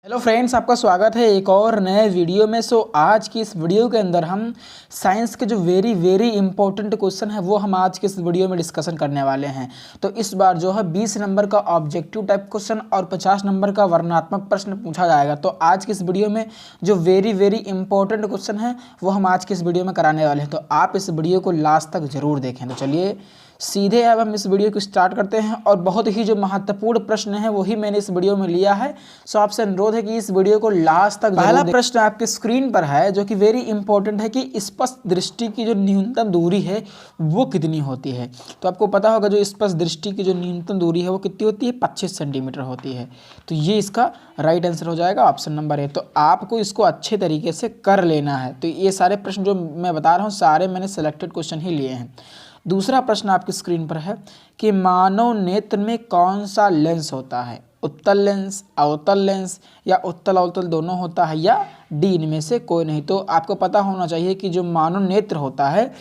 Hello friends, आपका स्वागत है एक और नए वीडियो में। आज की इस वीडियो के अंदर हम साइंस के जो वेरी इंपॉर्टेंट क्वेश्चन है वो हम आज के इस वीडियो में डिस्कशन करने वाले हैं। तो इस बार जो है 20 नंबर का ऑब्जेक्टिव टाइप क्वेश्चन और 50 नंबर का वर्णनात्मक प्रश्न पूछा जाएगा। तो आज की इस वीडियो में जो वेरी इंपॉर्टेंट क्वेश्चन है वो हम आज की इस वीडियो में कराने वाले हैं। तो आप इस वीडियो को लास्ट तक जरूर देखें। तो चलिए सीधे अब हम इस वीडियो को स्टार्ट करते हैं और बहुत ही जो महत्वपूर्ण प्रश्न है वही मैंने इस वीडियो में लिया है। सो आपसे अनुरोध है कि इस वीडियो को लास्ट तक। पहला प्रश्न आपके स्क्रीन पर है जो कि वेरी इंपॉर्टेंट है कि स्पष्ट दृष्टि की जो न्यूनतम दूरी है वो कितनी होती है। तो आपको पता होगा जो स्पष्ट दृष्टि की जो न्यूनतम दूरी है वो कितनी होती है, 25 सेंटीमीटर होती है। तो ये इसका राइट आंसर हो जाएगा, ऑप्शन नंबर ए। तो आपको इसको अच्छे तरीके से कर लेना है। तो ये सारे प्रश्न जो मैं बता रहा हूँ सारे मैंने सिलेक्टेड क्वेश्चन ही लिए हैं। दूसरा प्रश्न आपकी स्क्रीन पर है कि मानव नेत्र में कौन सा लेंस होता है, उत्तल लेंस, अवतल लेंस या उत्तल अवतल दोनों होता है या डी इनमें से कोई नहीं। तो आपको पता होना चाहिए कि जो मानव नेत्र होता है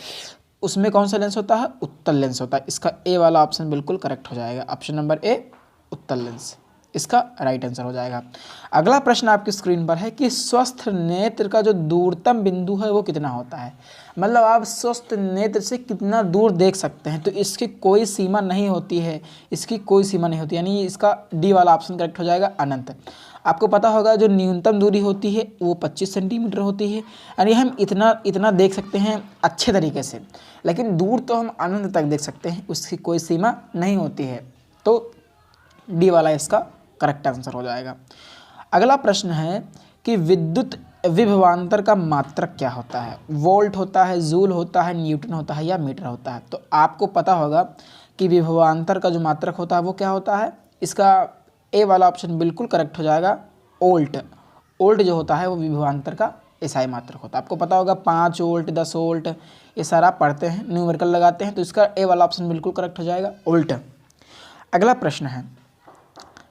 उसमें कौन सा लेंस होता है, उत्तल लेंस होता है। इसका ए वाला ऑप्शन बिल्कुल करेक्ट हो जाएगा, ऑप्शन नंबर ए उत्तल लेंस इसका राइट आंसर हो जाएगा। अगला प्रश्न आपकी स्क्रीन पर है कि स्वस्थ नेत्र का जो दूरतम बिंदु है वो कितना होता है। मतलब आप स्वस्थ नेत्र से कितना दूर देख सकते हैं। तो इसकी कोई सीमा नहीं होती है, इसकी कोई सीमा नहीं होती, यानी इसका डी वाला ऑप्शन करेक्ट हो जाएगा, अनंत। आपको पता होगा जो न्यूनतम दूरी होती है वो 25 सेंटीमीटर होती है, यानी हम इतना देख सकते हैं अच्छे तरीके से, लेकिन दूर तो हम अनंत तक देख सकते हैं, उसकी कोई सीमा नहीं होती है। तो डी वाला इसका करेक्ट आंसर हो जाएगा। अगला प्रश्न है कि विद्युत विभवांतर का मात्रक क्या होता है। वोल्ट होता है, जूल होता है, न्यूटन होता है या मीटर होता है। तो आपको पता होगा कि विभवांतर का जो मात्रक होता है वो क्या होता है। इसका ए वाला ऑप्शन बिल्कुल करेक्ट हो जाएगा, ओल्ट। ओल्ट जो होता है वो विभवांतर का एसआई मात्रक होता है। आपको पता होगा 5 वोल्ट, 10 वोल्ट ये सारा पढ़ते हैं, न्यूमेरिकल लगाते हैं। तो इसका ए वाला ऑप्शन बिल्कुल करेक्ट हो जाएगा, ओल्ट। अगला प्रश्न है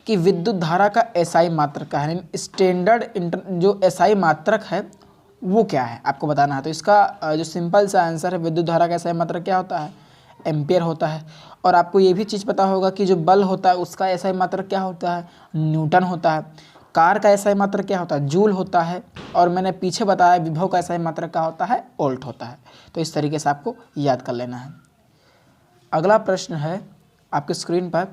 कि विद्युत धारा का एसआई मात्रक का है, स्टैंडर्ड जो एसआई मात्रक है वो क्या है आपको बताना है। तो इसका जो सिंपल सा आंसर है, विद्युत धारा का एसआई मात्रक क्या होता है, एम्पियर होता है। और आपको ये भी चीज़ पता होगा कि जो बल होता है उसका एसआई मात्रक क्या होता है, न्यूटन होता है। कार का एसआई मात्रक क्या होता है, जूल होता है। और मैंने पीछे बताया विभव का एसआई मात्रक क्या होता है, वोल्ट होता है। तो इस तरीके से आपको याद कर लेना है। अगला प्रश्न है आपके स्क्रीन पर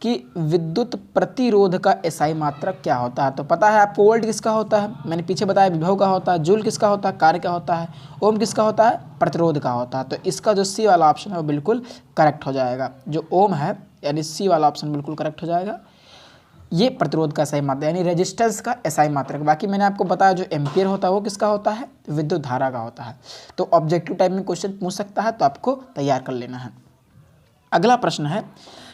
कि विद्युत प्रतिरोध का एसआई मात्रक क्या होता है। तो पता है आपको वोल्ट किसका होता है, मैंने पीछे बताया विभव का होता है, जूल किसका होता है, कार्य का होता है, ओम किसका होता है, प्रतिरोध का होता है। तो इसका जो सी वाला ऑप्शन है वो बिल्कुल करेक्ट हो जाएगा। जो ओम है यानी सी वाला ऑप्शन बिल्कुल करेक्ट हो जाएगा। ये प्रतिरोध का एसआई मात्रक यानी रेजिस्टेंस का एसआई मात्रक। बाकी मैंने आपको बताया जो एम्पियर होता है वो किसका होता है, विद्युत धारा का होता है। तो ऑब्जेक्टिव टाइप में क्वेश्चन पूछ सकता है, तो आपको तैयार कर लेना है। अगला प्रश्न है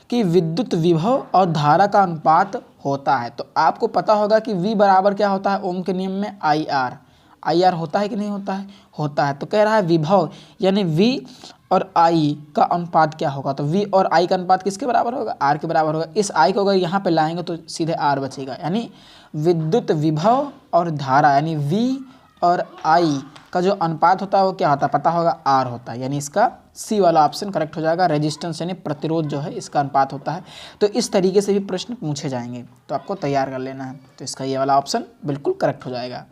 कि विद्युत विभव और धारा का अनुपात होता है। तो आपको पता होगा कि V बराबर क्या होता है, ओम के नियम में आई आर होता है कि नहीं होता है, होता है। तो कह रहा है विभव यानी V और I का अनुपात क्या होगा। तो V और I का अनुपात किसके बराबर होगा, R के बराबर होगा। इस I को अगर यहाँ पे लाएंगे तो सीधे R बचेगा, यानी विद्युत विभव और धारा यानी V और I का जो अनुपात होता है वो क्या होता है, पता होगा R होता है। यानी इसका सी वाला ऑप्शन करेक्ट हो जाएगा, रेजिस्टेंस यानी प्रतिरोध जो है इसका अनुपात होता है। तो इस तरीके से भी प्रश्न पूछे जाएंगे, तो आपको तैयार कर लेना है। तो इसका ये वाला ऑप्शन बिल्कुल करेक्ट हो जाएगा।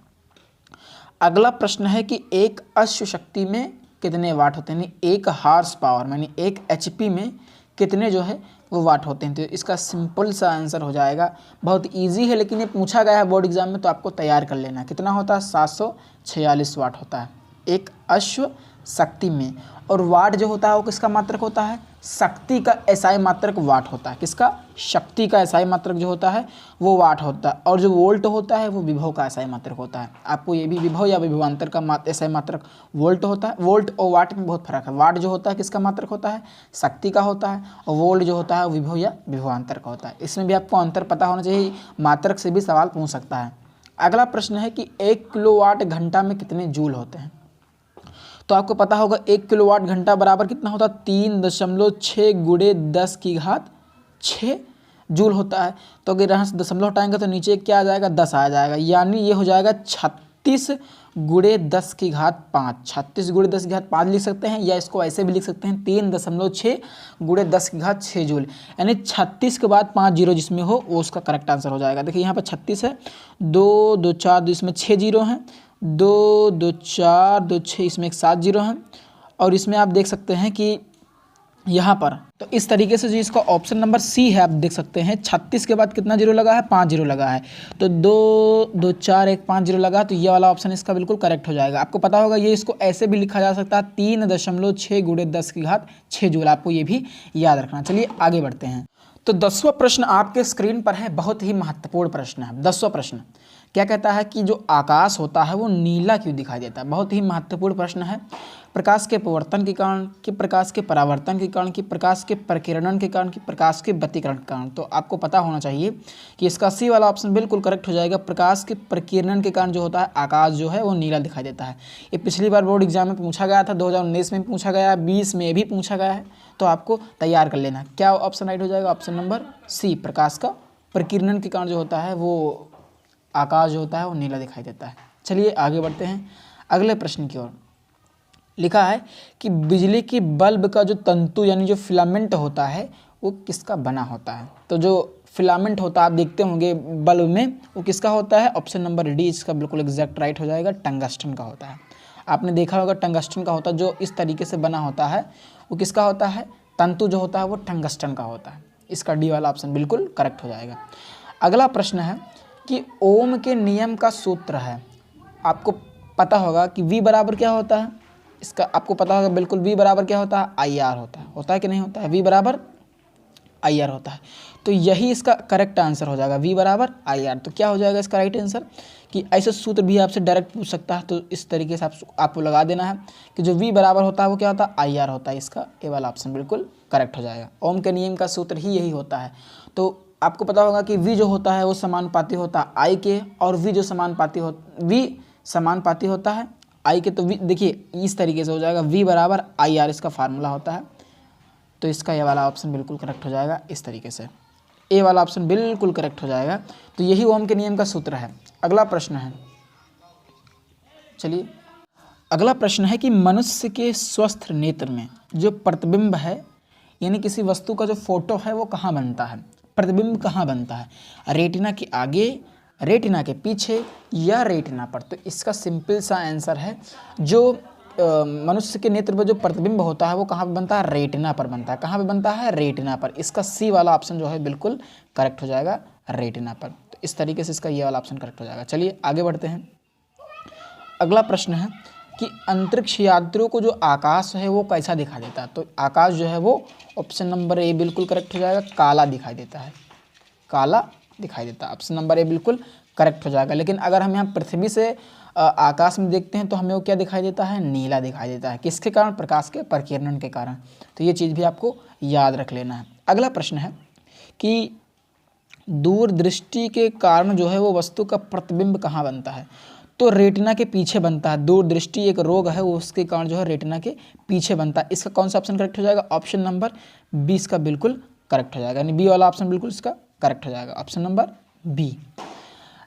अगला प्रश्न है कि एक अश्व शक्ति में कितने वाट होते हैं, यानी एक हार्स पावर यानी एक HP में कितने जो है वो वाट होते हैं। तो इसका सिंपल सा आंसर हो जाएगा, बहुत इजी है लेकिन ये पूछा गया है बोर्ड एग्जाम में, तो आपको तैयार कर लेना है। कितना होता है, 746 वाट होता है एक अश्व शक्ति में। और वाट जो होता है वो किसका मात्रक होता है, शक्ति का एसआई मात्रक वाट होता है। किसका, शक्ति का एसआई मात्रक जो होता है वो वाट होता है। और जो वोल्ट होता है वो विभव का एसआई मात्रक होता है। आपको ये भी विभव या विभवांतर का एसआई मात्रक वोल्ट होता है। वोल्ट और वाट में बहुत फर्क है। वाट जो होता है किसका मात्रक होता है, शक्ति का होता है। और वोल्ट जो होता है विभव या विभवांतर का होता है। इसमें भी आपको अंतर पता होना चाहिए, मात्रक से भी सवाल पूछ सकता है। अगला प्रश्न है कि 1 किलोवाट घंटा में कितने जूल होते हैं। तो आपको पता होगा 1 किलोवाट घंटा बराबर कितना होता है, 3.6 गुणे 10 की घात 6 जूल होता है। तो अगर यहाँ से दशमलव हटाएंगे तो नीचे क्या आ जाएगा, 10 आ जाएगा, यानी ये हो जाएगा 36 गुणे 10 की घात 5, 36 गुणे 10 की घात 5 लिख सकते हैं, या इसको ऐसे भी लिख सकते हैं 3.6 गुणे 10 की घात 6 जूल, यानी 36 के बाद 5 जीरो जिसमें हो वो उसका करेक्ट आंसर हो जाएगा। देखिए यहाँ पर 36 है, 2 2 4 2, इसमें 6 जीरो हैं, 2 2 4 2 6, इसमें एक 7 जीरो हैं, और इसमें आप देख सकते हैं कि यहाँ पर तो इस तरीके से जो इसका ऑप्शन नंबर सी है आप देख सकते हैं 36 के बाद कितना जीरो लगा है, 5 जीरो लगा है, तो 2 2 4 1 5 जीरो लगा, तो ये वाला ऑप्शन इसका बिल्कुल करेक्ट हो जाएगा। आपको पता होगा ये इसको ऐसे भी लिखा जा सकता है 3.6 गुणे 10 की घात 6 जूल, आपको ये भी याद रखना। चलिए आगे बढ़ते हैं। तो 10वां प्रश्न आपके स्क्रीन पर है, बहुत ही महत्वपूर्ण प्रश्न है। 10वां प्रश्न क्या कहता है कि जो आकाश होता है वो नीला क्यों दिखाई देता है। बहुत ही महत्वपूर्ण प्रश्न है। प्रकाश के पवर्तन के कारण, कि प्रकाश के परावर्तन के कारण, कि प्रकाश के प्रकीर्णन के कारण, कि प्रकाश के व्यतिकरण के कारण। तो आपको पता होना चाहिए कि इसका सी वाला ऑप्शन बिल्कुल करेक्ट हो जाएगा। प्रकाश के प्रकीर्णन के कारण जो होता है आकाश जो है वो नीला दिखाई देता है। ये पिछली बार बोर्ड एग्जाम में पूछा गया था, 2019 में पूछा गया है, 20 में भी पूछा गया है, तो आपको तैयार कर लेना। क्या ऑप्शन राइट हो जाएगा? ऑप्शन नंबर सी, प्रकाश का प्रकीर्णन के कारण जो होता है वो आकाश जो होता है वो नीला दिखाई देता है। चलिए आगे बढ़ते हैं अगले प्रश्न की ओर। लिखा है कि बिजली की बल्ब का जो तंतु यानी जो फिलामेंट होता है वो किसका बना होता है। तो जो फिलामेंट होता है आप देखते होंगे बल्ब में, वो किसका होता है? ऑप्शन नंबर डी इसका बिल्कुल एग्जैक्ट राइट हो जाएगा, टंगस्टन का होता है। आपने देखा होगा टंगस्टन का होता है, जो इस तरीके से बना होता है वो किसका होता है? तंतु जो होता है वो टंगस्टन का होता है। इसका डी वाला ऑप्शन बिल्कुल करेक्ट हो जाएगा। अगला प्रश्न है कि ओम के नियम का सूत्र है। आपको पता होगा कि V बराबर क्या होता है, इसका आपको पता होगा बिल्कुल। V बराबर क्या होता है? IR होता है कि नहीं होता है? V बराबर IR होता है, तो यही इसका करेक्ट आंसर हो जाएगा, V बराबर IR। तो क्या हो जाएगा इसका राइट आंसर? कि ऐसे सूत्र भी आपसे डायरेक्ट पूछ सकता है, तो इस तरीके से आपको लगा देना है कि जो V बराबर होता है वो क्या होता है? IR होता है। इसका ए वाला ऑप्शन बिल्कुल करेक्ट हो जाएगा। ओम के नियम का सूत्र ही यही होता है। तो आपको पता होगा कि V जो होता है वो समानुपाती होता है I के, और V जो V समानुपाती होता है I के। तो V देखिए इस तरीके से हो जाएगा, V बराबर IR इसका फार्मूला होता है। तो इसका ये वाला ऑप्शन बिल्कुल करेक्ट हो जाएगा, इस तरीके से ए वाला ऑप्शन बिल्कुल करेक्ट हो जाएगा। तो यही ओम के नियम का सूत्र है। अगला प्रश्न है, चलिए अगला प्रश्न है कि मनुष्य के स्वस्थ नेत्र में जो प्रतिबिंब है यानी किसी वस्तु का जो फोटो है वो कहाँ बनता है? प्रतिबिंब कहाँ बनता है? रेटिना के आगे, रेटिना के पीछे, या रेटिना पर? तो इसका सिंपल सा आंसर है, जो मनुष्य के नेत्र पर जो प्रतिबिंब होता है वो कहाँ पर बनता है? रेटिना पर बनता है। कहाँ पर बनता है? रेटिना पर। इसका सी वाला ऑप्शन जो है बिल्कुल करेक्ट हो जाएगा, रेटिना पर। तो इस तरीके से इसका ये वाला ऑप्शन करेक्ट हो जाएगा। चलिए आगे बढ़ते हैं। अगला प्रश्न है कि अंतरिक्ष यात्रियों को जो आकाश है वो कैसा दिखाई देता है। तो आकाश जो है वो ऑप्शन नंबर ए बिल्कुल करेक्ट हो जाएगा, काला दिखाई देता है, काला दिखाई देता है। ऑप्शन नंबर ए बिल्कुल करेक्ट हो जाएगा। लेकिन अगर हम यहाँ पृथ्वी से आकाश में देखते हैं तो हमें वो क्या दिखाई देता है? नीला दिखाई देता है। किसके कारण? प्रकाश के प्रकीर्णन के कारण। तो ये चीज़ भी आपको याद रख लेना है। अगला प्रश्न है कि दूरदृष्टि के कारण जो है वो वस्तु का प्रतिबिंब कहाँ बनता है? तो रेटिना के पीछे बनता है। दूरदृष्टि एक रोग है, वो उसके कारण जो है रेटिना के पीछे बनता है। इसका कौन सा ऑप्शन करेक्ट हो जाएगा? ऑप्शन नंबर बी इसका बिल्कुल करेक्ट हो जाएगा, यानी बी वाला ऑप्शन बिल्कुल इसका करेक्ट हो जाएगा, ऑप्शन नंबर बी।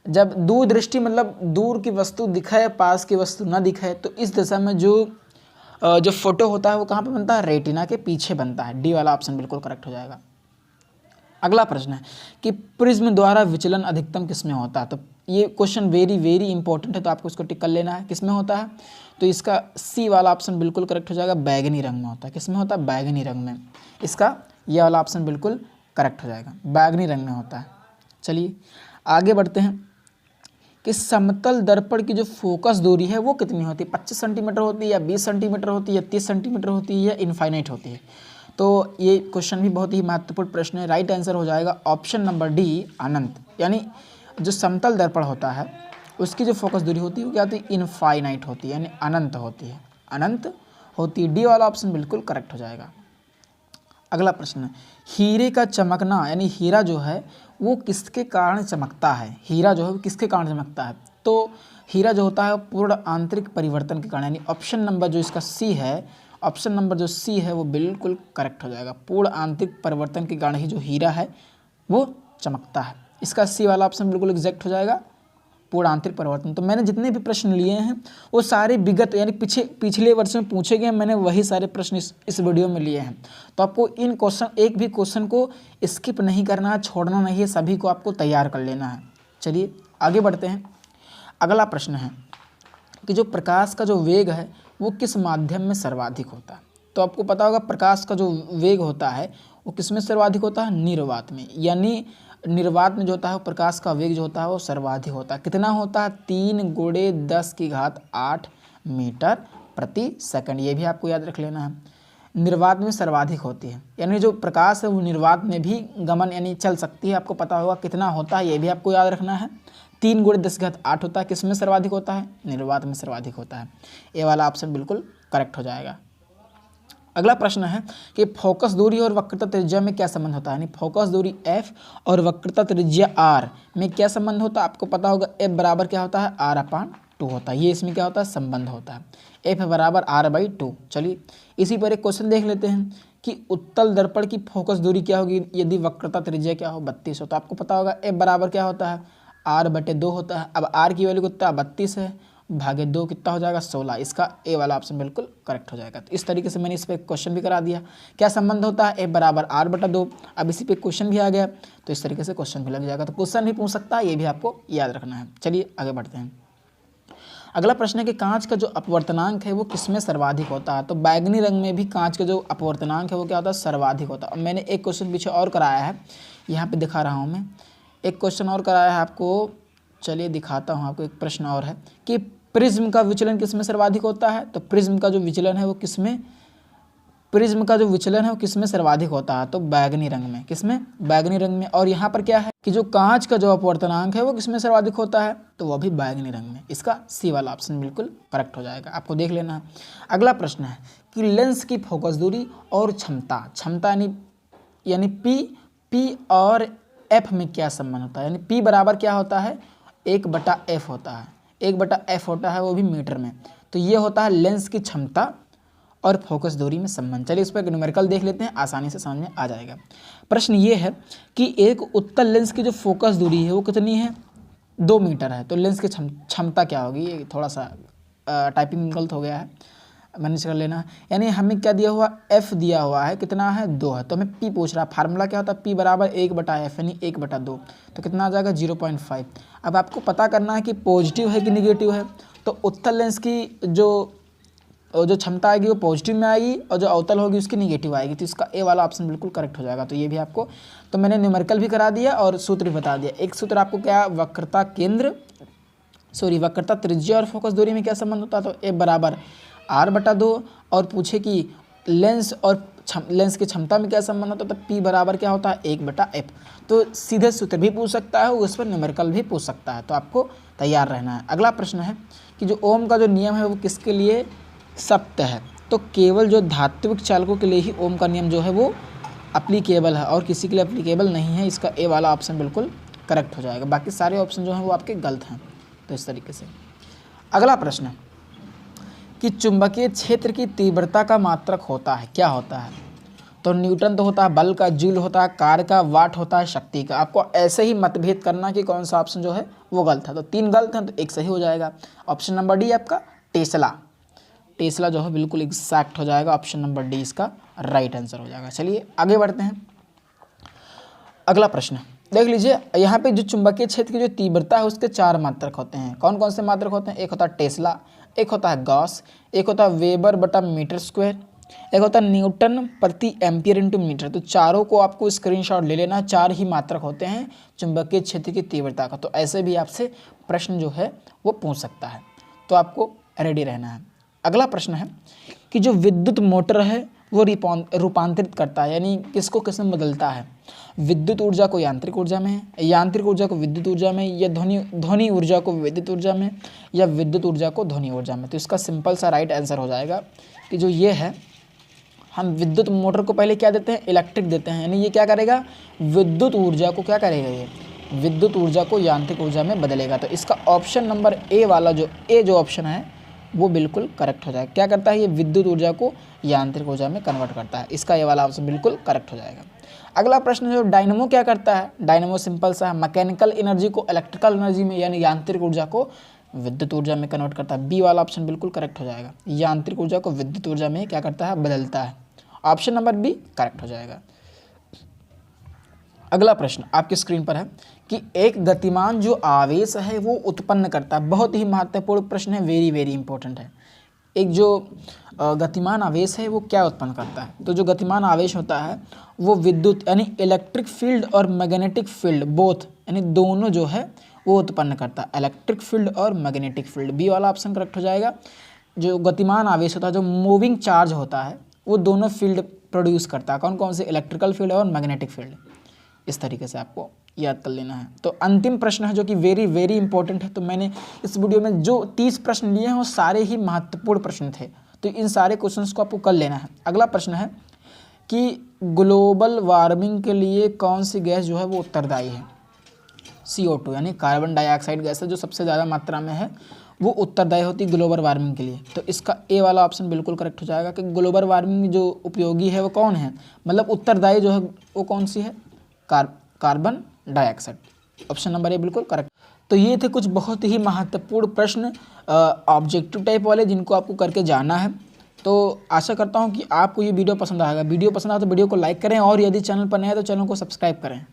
जब दूरदृष्टि मतलब दूर की वस्तु दिखे, पास की वस्तु ना दिखे, तो इस दशा में जो फोटो होता है वो कहाँ पे बनता है? रेटिना के पीछे बनता है। डी वाला ऑप्शन बिल्कुल करेक्ट हो जाएगा। अगला प्रश्न है कि प्रिज्म द्वारा विचलन अधिकतम किसमें होता है। तो ये क्वेश्चन वेरी इंपॉर्टेंट है, तो आपको इसको टिक कर लेना है। किसमें होता है? तो इसका सी वाला ऑप्शन बिल्कुल करेक्ट हो जाएगा, बैगनी रंग में होता है। किसमें होता है? बैगनी रंग में। इसका ये वाला ऑप्शन बिल्कुल करेक्ट हो जाएगा, बैगनी रंग में होता है। चलिए आगे बढ़ते हैं कि समतल दर्पण की जो फोकस दूरी है वो कितनी होती है? 25 सेंटीमीटर होती है, या 20 सेंटीमीटर होती है, या 30 सेंटीमीटर होती है, या इनफाइनाइट होती है? तो ये क्वेश्चन भी बहुत ही महत्वपूर्ण प्रश्न है। राइट आंसर हो जाएगा ऑप्शन नंबर डी, अनंत। यानी जो समतल दर्पण होता है उसकी जो फोकस दूरी होती है वो क्या होती है? इनफाइनाइट होती है, यानी अनंत होती है, अनंत होती है। डी वाला ऑप्शन बिल्कुल करेक्ट हो जाएगा। अगला प्रश्न है, हीरे का चमकना यानी हीरा जो है वो किसके कारण चमकता है? हीरा जो है वो किसके कारण चमकता है? तो हीरा जो होता है पूर्ण आंतरिक परिवर्तन के कारण, यानी ऑप्शन नंबर जो इसका सी है, ऑप्शन नंबर जो सी है वो बिल्कुल करेक्ट हो जाएगा। पूर्ण आंतरिक परिवर्तन के कारण ही जो हीरा है वो चमकता है। इसका सी वाला ऑप्शन बिल्कुल एग्जैक्ट हो जाएगा, पूर्ण आंतरिक परिवर्तन। तो मैंने जितने भी प्रश्न लिए हैं वो सारे विगत यानी पिछले वर्ष में पूछे गए, मैंने वही सारे प्रश्न इस वीडियो में लिए हैं। तो आपको इन क्वेश्चन, एक भी क्वेश्चन को स्किप नहीं करना है, छोड़ना नहीं है, सभी को आपको तैयार कर लेना है। चलिए आगे बढ़ते हैं। अगला प्रश्न है कि जो प्रकाश का जो वेग है वो किस माध्यम में सर्वाधिक होता है। तो आपको पता होगा प्रकाश का जो वेग होता है वो किस में सर्वाधिक होता है, निर्वात में। यानी निर्वात में जो होता है प्रकाश का वेग जो होता है वो सर्वाधिक होता है। कितना होता है, 3 × 10⁸ मीटर प्रति सेकंड। ये भी आपको याद रख लेना है, निर्वात में सर्वाधिक होती है। यानी जो प्रकाश है वो निर्वात में भी गमन यानी चल सकती है। आपको पता होगा कितना होता है, ये भी आपको याद रखना है। 3 × 10⁸ होता है, किस में सर्वाधिक होता है, निर्वात में सर्वाधिक होता है। ये वाला ऑप्शन बिल्कुल करेक्ट हो जाएगा। अगला प्रश्न है कि फोकस दूरी और वक्रता त्रिज्या में क्या संबंध होता है। यानी फोकस दूरी f और वक्रता त्रिज्या r में क्या संबंध होता है। आपको पता होगा f बराबर क्या होता है, r/2 होता है। ये इसमें क्या होता है, संबंध होता है, f बराबर r/2। चलिए इसी पर एक क्वेश्चन देख लेते हैं कि उत्तल दर्पण की फोकस दूरी क्या होगी यदि वक्रता त्रिज्या क्या हो, 32 हो। तो आपको पता होगा f बराबर क्या होता है, r/2 होता है। अब r की वैल्यू कितना, 32 है, भागे 2 कितना हो जाएगा, 16। इसका ए वाला ऑप्शन बिल्कुल करेक्ट हो जाएगा। तो इस तरीके से मैंने इस पर क्वेश्चन भी करा दिया, क्या संबंध होता है, f बराबर r/2। अब इसी पे क्वेश्चन भी आ गया, तो इस तरीके से क्वेश्चन भी लग जाएगा। तो क्वेश्चन भी पूछ सकता है, ये भी आपको याद रखना है। चलिए आगे बढ़ते हैं। अगला प्रश्न है कि कांच का जो अपवर्तनांक है वो किसमें सर्वाधिक होता है। तो बैगनी रंग में भी कांच का जो अपवर्तनांक है वो क्या होता है, सर्वाधिक होता है। और मैंने एक क्वेश्चन पीछे और कराया है, यहाँ पे दिखा रहा हूँ मैं, एक क्वेश्चन और कराया है आपको। चलिए दिखाता हूँ आपको। एक प्रश्न और है कि प्रिज्म का विचलन किसमें सर्वाधिक होता है। तो प्रिज्म का जो विचलन है वो किसमें, प्रिज्म का जो विचलन है वो किसमें सर्वाधिक होता है, तो बैगनी रंग में। किसमें, बैगनी रंग में। और यहाँ पर क्या है कि जो कांच का जो अपवर्तनांक है वो किसमें सर्वाधिक होता है, तो वह भी बैगनी रंग में। इसका सी वाला ऑप्शन बिल्कुल करेक्ट हो जाएगा, आपको देख लेना है। अगला प्रश्न है कि लेंस की फोकस दूरी और क्षमता यानी पी और एफ में क्या संबंध होता है। यानी पी बराबर क्या होता है, 1/f होता है, 1/f होता है, वो भी मीटर में। तो ये होता है लेंस की क्षमता और फोकस दूरी में संबंध। चलिए इस पर न्यूमेरिकल देख लेते हैं, आसानी से समझ में आ जाएगा। प्रश्न ये है कि एक उत्तल लेंस की जो फोकस दूरी है वो कितनी है, 2 मीटर है। तो लेंस की क्षमता क्या होगी, ये थोड़ा सा टाइपिंग गलत हो गया है, मैनेज कर लेना। यानी हमें क्या दिया हुआ, f दिया हुआ है, कितना है, 2 है। तो हमें p पूछ रहा है, फार्मूला क्या होता है, p बराबर 1/f यानी 1/2। तो कितना आ जाएगा, 0.5। अब आपको पता करना है कि पॉजिटिव है कि निगेटिव है। तो उत्तल लेंस की जो क्षमता आएगी वो पॉजिटिव में आएगी और जो अवतल होगी उसकी निगेटिव आएगी। तो इसका ए वाला ऑप्शन बिल्कुल करेक्ट हो जाएगा। तो ये भी आपको, तो मैंने न्यूमेरिकल भी करा दिया और सूत्र भी बता दिया। एक सूत्र आपको क्या, वक्रता त्रिज्या और फोकस दूरी में क्या संबंध होता है, तो ए बराबर r/2। और पूछे कि लेंस और लेंस की क्षमता में क्या संबंध होता है, तो p बराबर क्या होता है, 1/f। तो सीधे सूत्र भी पूछ सकता है, उस पर न्यूमेरिकल भी पूछ सकता है। तो आपको तैयार रहना है। अगला प्रश्न है कि जो ओम का जो नियम है वो किसके लिए सत्य है। तो केवल जो धात्विक चालकों के लिए ही ओम का नियम जो है वो अप्लीकेबल है और किसी के लिए अप्लीकेबल नहीं है। इसका ए वाला ऑप्शन बिल्कुल करेक्ट हो जाएगा। बाकी सारे ऑप्शन जो हैं वो आपके गलत हैं। तो इस तरीके से अगला प्रश्न है कि चुंबकीय क्षेत्र की तीव्रता का मात्रक होता है, क्या होता है। तो न्यूटन तो होता है बल का, जूल होता है कार्य का, वाट होता है शक्ति का। आपको ऐसे ही मतभेद करना कि कौन सा ऑप्शन जो है वो गलत है। तो 3 गलत हैं तो 1 सही हो जाएगा। ऑप्शन नंबर डी आपका टेस्ला जो है बिल्कुल एग्जैक्ट हो जाएगा। ऑप्शन नंबर डी इसका राइट आंसर हो जाएगा। चलिए आगे बढ़ते हैं। अगला प्रश्न देख लीजिए, यहाँ पे जो चुंबकीय क्षेत्र की जो तीव्रता है उसके 4 मात्रक होते हैं। कौन कौन से मात्रक होते हैं, एक होता है टेस्ला, एक होता है गॉस, एक होता है वेबर/मीटर², एक होता है न्यूटन प्रति एम्पियर इंटू मीटर। तो चारों को आपको स्क्रीनशॉट ले लेना। 4 ही मात्रक होते हैं चुंबकीय क्षेत्र की तीव्रता का। तो ऐसे भी आपसे प्रश्न जो है वो पूछ सकता है, तो आपको रेडी रहना है। अगला प्रश्न है कि जो विद्युत मोटर है वो रूपांतरित करता है, यानी किसको किस में बदलता है। विद्युत ऊर्जा को यांत्रिक ऊर्जा में, यांत्रिक ऊर्जा को विद्युत ऊर्जा में, या ध्वनि ऊर्जा को विद्युत ऊर्जा में, या विद्युत ऊर्जा को ध्वनि ऊर्जा में। तो इसका सिंपल सा राइट आंसर हो जाएगा कि जो ये है, हम विद्युत मोटर को पहले क्या देते हैं, इलेक्ट्रिक देते हैं। यानी ये क्या करेगा, विद्युत ऊर्जा को क्या करेगा, ये विद्युत ऊर्जा को यांत्रिक ऊर्जा में बदलेगा। तो इसका ऑप्शन नंबर ए वाला जो ऑप्शन है वो बिल्कुल करेक्ट हो जाएगा। क्या करता है ये? विद्युत ऊर्जा को यांत्रिक ऊर्जा में कन्वर्ट करता है। इसका ये वाला ऑप्शन बिल्कुल करेक्ट हो जाएगा। अगला प्रश्न जो डायनेमो क्या करता है? डायनेमो सिंपल सा है, मैकेनिकल एनर्जी को इलेक्ट्रिकल एनर्जी में यानी यांत्रिक ऊर्जा को विद्युत ऊर्जा में कन्वर्ट करता है। बी वाला ऑप्शन बिल्कुल करेक्ट हो जाएगा। यांत्रिक ऊर्जा को विद्युत ऊर्जा में क्या करता है? बदलता है। ऑप्शन नंबर बी करेक्ट हो जाएगा। अगला प्रश्न आपकी स्क्रीन पर है कि एक गतिमान जो आवेश है वो उत्पन्न करता है। बहुत ही महत्वपूर्ण प्रश्न है, वेरी वेरी इंपॉर्टेंट है। एक जो गतिमान आवेश है वो क्या उत्पन्न करता है? तो जो गतिमान आवेश होता है वो विद्युत यानी इलेक्ट्रिक फील्ड और मैग्नेटिक फील्ड बोथ यानी दोनों जो है वो उत्पन्न करता है। इलेक्ट्रिक फील्ड और मैग्नेटिक फील्ड, बी वाला ऑप्शन करेक्ट हो जाएगा। जो गतिमान आवेश होता है, जो मूविंग चार्ज होता है, वो दोनों फील्ड प्रोड्यूस करता है। कौन कौन से? इलेक्ट्रिकल फील्ड और मैग्नेटिक फील्ड। इस तरीके से आपको याद कर लेना है। तो अंतिम प्रश्न है जो कि वेरी वेरी इंपॉर्टेंट है। तो मैंने इस वीडियो में जो 30 प्रश्न लिए हैं वो सारे ही महत्वपूर्ण प्रश्न थे, तो इन सारे क्वेश्चंस को आपको कर लेना है। अगला प्रश्न है कि ग्लोबल वार्मिंग के लिए कौन सी गैस जो है वो उत्तरदायी है? CO2 यानी कार्बन डाइऑक्साइड गैस है जो सबसे ज़्यादा मात्रा में है, वो उत्तरदायी होती है ग्लोबल वार्मिंग के लिए। तो इसका ए वाला ऑप्शन बिल्कुल करेक्ट हो जाएगा कि ग्लोबल वार्मिंग में जो उपयोगी है वो कौन है, मतलब उत्तरदायी जो है वो कौन सी है? Carbon dioxide. Option number A बिल्कुल करेक्ट। तो ये थे कुछ बहुत ही महत्वपूर्ण प्रश्न ऑब्जेक्टिव टाइप वाले जिनको आपको करके जाना है। तो आशा करता हूँ कि आपको ये वीडियो पसंद आएगा। वीडियो पसंद आए तो वीडियो को लाइक करें और यदि चैनल पर नए हैं तो चैनल को सब्सक्राइब करें।